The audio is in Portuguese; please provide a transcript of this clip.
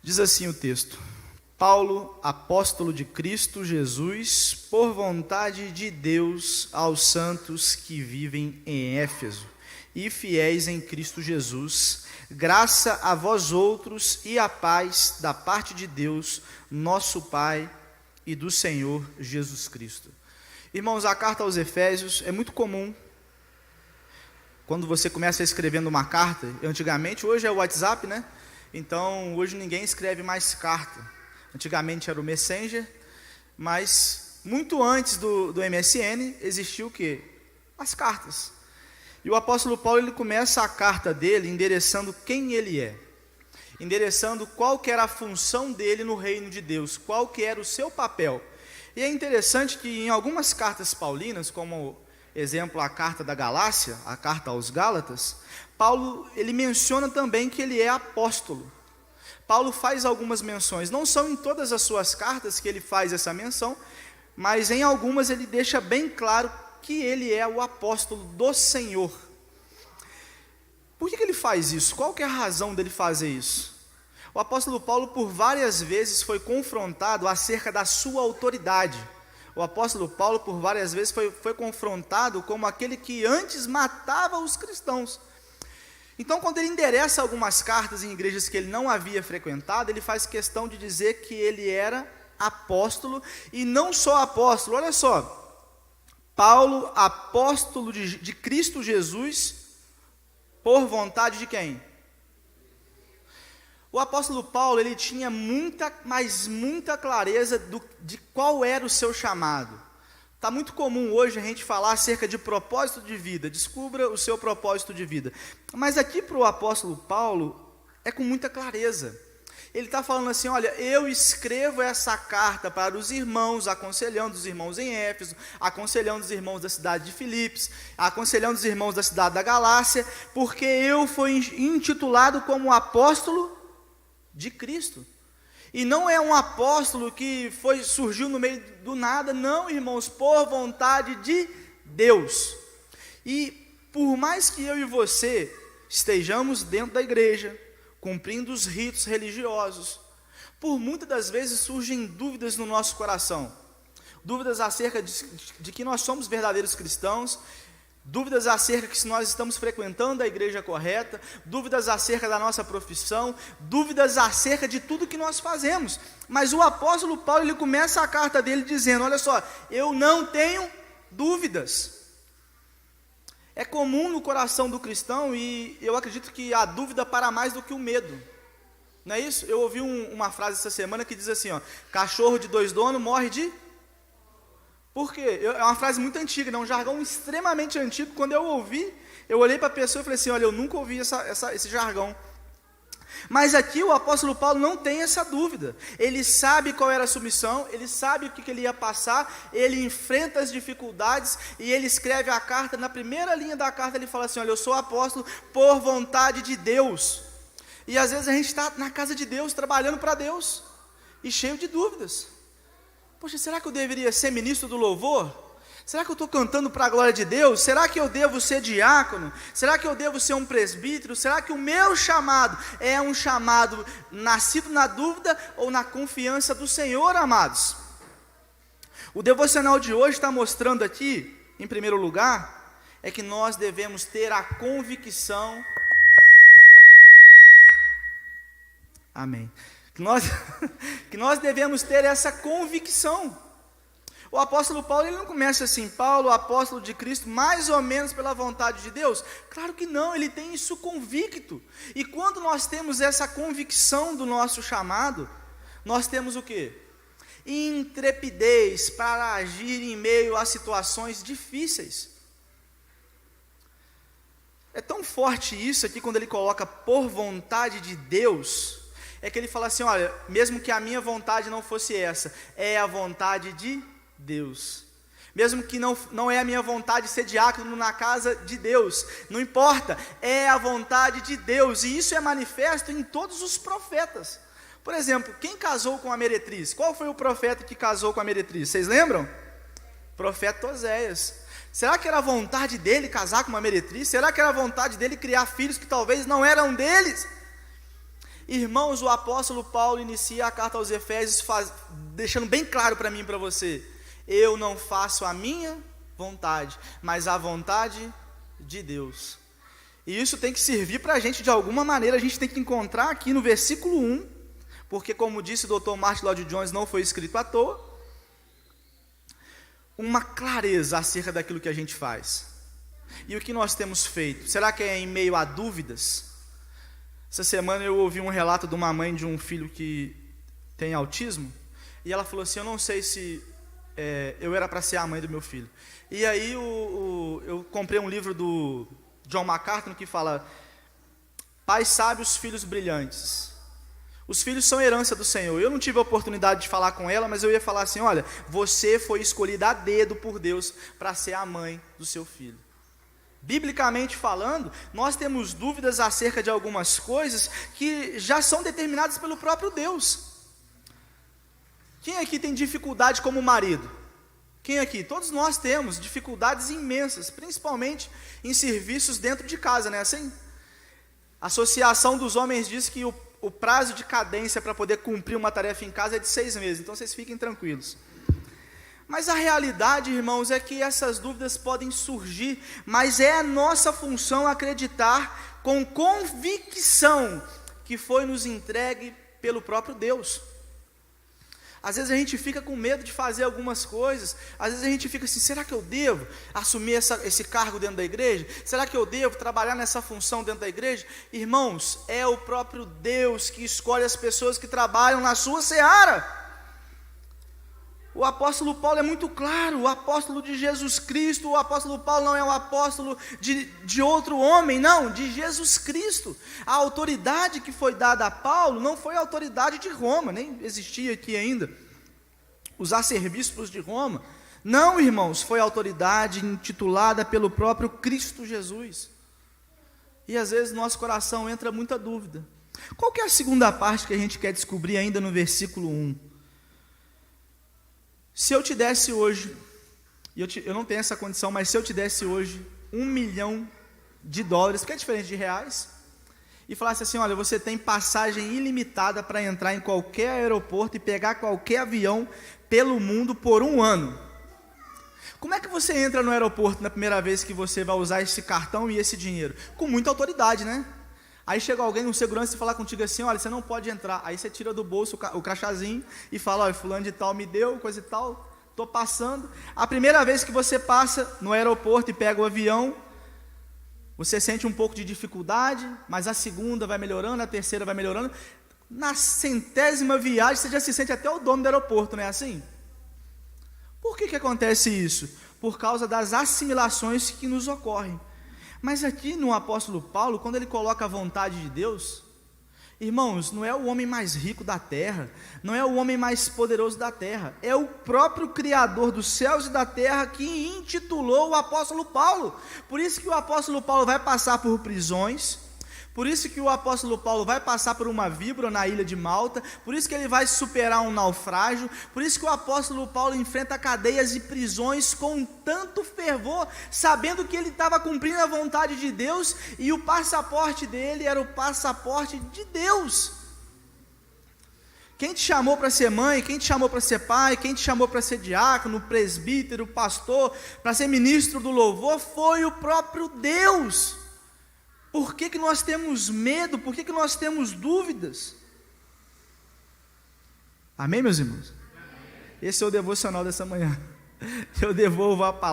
Diz assim o texto: Paulo, apóstolo de Cristo Jesus, por vontade de Deus, aos santos que vivem em Éfeso e fiéis em Cristo Jesus, graça a vós outros e a paz da parte de Deus, nosso Pai, e do Senhor Jesus Cristo. Irmãos, a carta aos Efésios é muito comum. Quando você começa escrevendo uma carta, antigamente, hoje é o WhatsApp, né? Então, hoje ninguém escreve mais carta. Antigamente era o Messenger, mas muito antes do MSN existiu o quê? As cartas. E o apóstolo Paulo, ele começa a carta dele endereçando quem ele é, endereçando qual que era a função dele no reino de Deus, qual que era o seu papel. E é interessante que em algumas cartas paulinas, como exemplo a carta da Galácia, a carta aos Gálatas, Paulo, ele menciona também que ele é apóstolo. Paulo faz algumas menções, não são em todas as suas cartas que ele faz essa menção, mas em algumas ele deixa bem claro que ele é o apóstolo do Senhor. Por que ele faz isso? Qual que é a razão dele fazer isso? O apóstolo Paulo por várias vezes foi confrontado acerca da sua autoridade. O apóstolo Paulo por várias vezes foi confrontado como aquele que antes matava os cristãos. Então, quando ele endereça algumas cartas em igrejas que ele não havia frequentado, ele faz questão de dizer que ele era apóstolo, e não só apóstolo. Olha só, Paulo, apóstolo de Cristo Jesus, por vontade de quem? O apóstolo Paulo, ele tinha muita clareza de qual era o seu chamado. Está muito comum hoje a gente falar acerca de propósito de vida, descubra o seu propósito de vida. Mas aqui para o apóstolo Paulo, é com muita clareza. Ele está falando assim, olha, eu escrevo essa carta para os irmãos, aconselhando os irmãos em Éfeso, aconselhando os irmãos da cidade de Filipos, aconselhando os irmãos da cidade da Galácia, porque eu fui intitulado como apóstolo de Cristo. E não é um apóstolo que surgiu no meio do nada, não, irmãos, por vontade de Deus. E por mais que eu e você estejamos dentro da igreja, cumprindo os ritos religiosos, por muitas das vezes surgem dúvidas no nosso coração, dúvidas acerca de que nós somos verdadeiros cristãos, dúvidas acerca que se nós estamos frequentando a igreja correta, dúvidas acerca da nossa profissão, dúvidas acerca de tudo que nós fazemos. Mas o apóstolo Paulo, ele começa a carta dele dizendo, olha só, eu não tenho dúvidas. É comum no coração do cristão, e eu acredito que a dúvida para mais do que o medo. Não é isso? Eu ouvi uma frase essa semana que diz assim, ó, cachorro de 2 donos morre de... Por quê? É uma frase muito antiga, né? Um jargão extremamente antigo. Quando eu ouvi, eu olhei para a pessoa e falei assim, olha, eu nunca ouvi esse jargão. Mas aqui o apóstolo Paulo não tem essa dúvida. Ele sabe qual era a sua missão, ele sabe o que ele ia passar, ele enfrenta as dificuldades, e ele escreve a carta. Na primeira linha da carta ele fala assim, olha, eu sou apóstolo por vontade de Deus. E às vezes a gente está na casa de Deus, trabalhando para Deus, e cheio de dúvidas. Poxa, será que eu deveria ser ministro do louvor? Será que eu estou cantando para a glória de Deus? Será que eu devo ser diácono? Será que eu devo ser um presbítero? Será que o meu chamado é um chamado nascido na dúvida ou na confiança do Senhor, amados? O devocional de hoje está mostrando aqui, em primeiro lugar, é que nós devemos ter a convicção... Amém. Que nós devemos ter essa convicção. O apóstolo Paulo, ele não começa assim, Paulo, apóstolo de Cristo, mais ou menos pela vontade de Deus. Claro que não, ele tem isso convicto. E quando nós temos essa convicção do nosso chamado, nós temos o quê? Intrepidez para agir em meio a situações difíceis. É tão forte isso aqui quando ele coloca por vontade de Deus, é que ele fala assim, olha, mesmo que a minha vontade não fosse essa, é a vontade de Deus. Mesmo que não é a minha vontade ser diácono na casa de Deus, não importa, é a vontade de Deus, e isso é manifesto em todos os profetas. Por exemplo, quem casou com a meretriz? Qual foi o profeta que casou com a meretriz? Vocês lembram? Profeta Oséias. Será que era a vontade dele casar com uma meretriz? Será que era a vontade dele criar filhos que talvez não eram deles? Irmãos, o apóstolo Paulo inicia a carta aos Efésios deixando bem claro para mim e para você: eu não faço a minha vontade, mas a vontade de Deus. E isso tem que servir para a gente de alguma maneira. A gente tem que encontrar aqui no versículo 1, porque, como disse o Dr. Martin Lloyd-Jones, não foi escrito à toa, uma clareza acerca daquilo que a gente faz. E o que nós temos feito? Será que é em meio a dúvidas? Essa semana eu ouvi um relato de uma mãe de um filho que tem autismo, e ela falou assim: eu não sei se eu era para ser a mãe do meu filho. E aí eu comprei um livro do John MacArthur que fala: pais sábios, filhos brilhantes. Os filhos são herança do Senhor. Eu não tive a oportunidade de falar com ela, mas eu ia falar assim: olha, você foi escolhida a dedo por Deus para ser a mãe do seu filho. Biblicamente falando, nós temos dúvidas acerca de algumas coisas que já são determinadas pelo próprio Deus. Quem aqui tem dificuldade como marido? Quem aqui? Todos nós temos dificuldades imensas, principalmente em serviços dentro de casa, não é assim? A Associação dos Homens diz que o prazo de cadência para poder cumprir uma tarefa em casa é de 6 meses, então vocês fiquem tranquilos. Mas a realidade, irmãos, é que essas dúvidas podem surgir, mas é a nossa função acreditar com convicção que foi nos entregue pelo próprio Deus. Às vezes a gente fica com medo de fazer algumas coisas, às vezes a gente fica assim: será que eu devo assumir esse cargo dentro da igreja? Será que eu devo trabalhar nessa função dentro da igreja? Irmãos, é o próprio Deus que escolhe as pessoas que trabalham na sua seara. O apóstolo Paulo é muito claro: o apóstolo de Jesus Cristo. O apóstolo Paulo não é o apóstolo de outro homem, não, de Jesus Cristo. A autoridade que foi dada a Paulo não foi a autoridade de Roma, nem existia aqui ainda os arcebispos de Roma. Não, irmãos, foi a autoridade intitulada pelo próprio Cristo Jesus. E às vezes no nosso coração entra muita dúvida. Qual que é a segunda parte que a gente quer descobrir ainda no versículo 1? Se eu te desse hoje, eu não tenho essa condição, mas se eu te desse hoje $1 milhão, que é diferente de reais, e falasse assim: olha, você tem passagem ilimitada para entrar em qualquer aeroporto e pegar qualquer avião pelo mundo por 1 ano. Como é que você entra no aeroporto na primeira vez que você vai usar esse cartão e esse dinheiro? Com muita autoridade, né? Aí chega alguém, um segurança, e fala contigo assim: olha, você não pode entrar. Aí você tira do bolso o crachazinho e fala: olha, fulano de tal me deu, coisa e tal, estou passando. A primeira vez que você passa no aeroporto e pega o avião, você sente um pouco de dificuldade, mas a segunda vai melhorando, a terceira vai melhorando. Na 100ª viagem, você já se sente até o dono do aeroporto, não é assim? Por que acontece isso? Por causa das assimilações que nos ocorrem. Mas aqui no apóstolo Paulo, quando ele coloca a vontade de Deus, irmãos, não é o homem mais rico da terra, não é o homem mais poderoso da terra, é o próprio Criador dos céus e da terra que intitulou o apóstolo Paulo. Por isso que o apóstolo Paulo vai passar por prisões, por isso que o apóstolo Paulo vai passar por uma víbora na ilha de Malta, por isso que ele vai superar um naufrágio, por isso que o apóstolo Paulo enfrenta cadeias e prisões com tanto fervor, sabendo que ele estava cumprindo a vontade de Deus, e o passaporte dele era o passaporte de Deus. Quem te chamou para ser mãe, quem te chamou para ser pai, quem te chamou para ser diácono, presbítero, pastor, para ser ministro do louvor, foi o próprio Deus. Por que nós temos medo? Por que nós temos dúvidas? Amém, meus irmãos? Esse é o devocional dessa manhã. Eu devolvo a palavra.